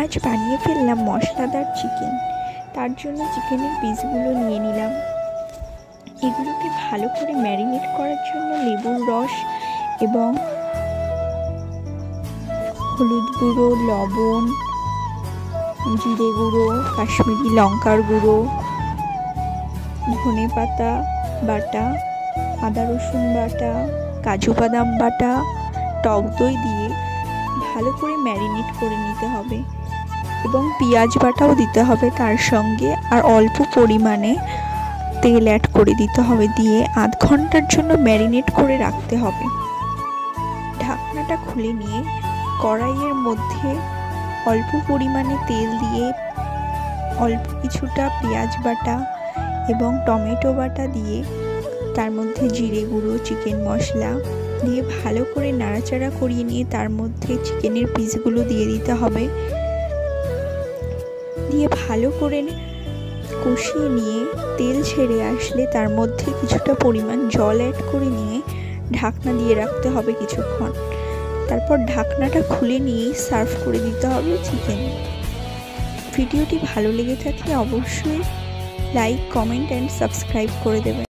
আজ বানিয়ে ফেললাম মশলাদার চিকেন। তার জন্য চিকেনের পিসগুলো নিয়ে নিলাম। এগুলোকে ভালো করে ম্যারিনেট করার জন্য লেবুর রস এবং হলুদ গুঁড়ো, লবণ, জিরে গুঁড়ো, কাশ্মীরি লঙ্কার গুঁড়ো, ধনে পাতা বাটা, আদা রসুন বাটা, কাজু বাদাম বাটা, টক দই দিয়ে ভালো করে ম্যারিনেট করে নিতে হবে এবং পেঁয়াজ বাটাও দিতে হবে তার সঙ্গে, আর অল্প পরিমাণে তেল অ্যাড করে দিতে হবে, দিয়ে আধ ঘন্টার জন্য ম্যারিনেট করে রাখতে হবে। ঢাকনাটা খুলে নিয়ে কড়াইয়ের মধ্যে অল্প পরিমাণে তেল দিয়ে অল্প কিছুটা পেঁয়াজ বাটা এবং টমেটো বাটা দিয়ে তার মধ্যে জিরে গুঁড়ো, চিকেন মশলা দিয়ে ভালো করে নাড়াচাড়া করিয়ে নিয়ে তার মধ্যে চিকেনের পিসগুলো দিয়ে দিতে হবে। দিয়ে ভালো করে কষিয়ে নিয়ে তেল ছেড়ে আসলে তার মধ্যে কিছুটা পরিমাণ জল অ্যাড করে নিয়ে ঢাকনা দিয়ে রাখতে হবে কিছুক্ষণ। তারপর ঢাকনাটা খুলে নিয়ে সার্ভ করে দিতে হবে চিকেন। ভিডিওটি ভালো লেগে থাকলে অবশ্যই লাইক, কমেন্ট অ্যান্ড সাবস্ক্রাইব করে দেবেন।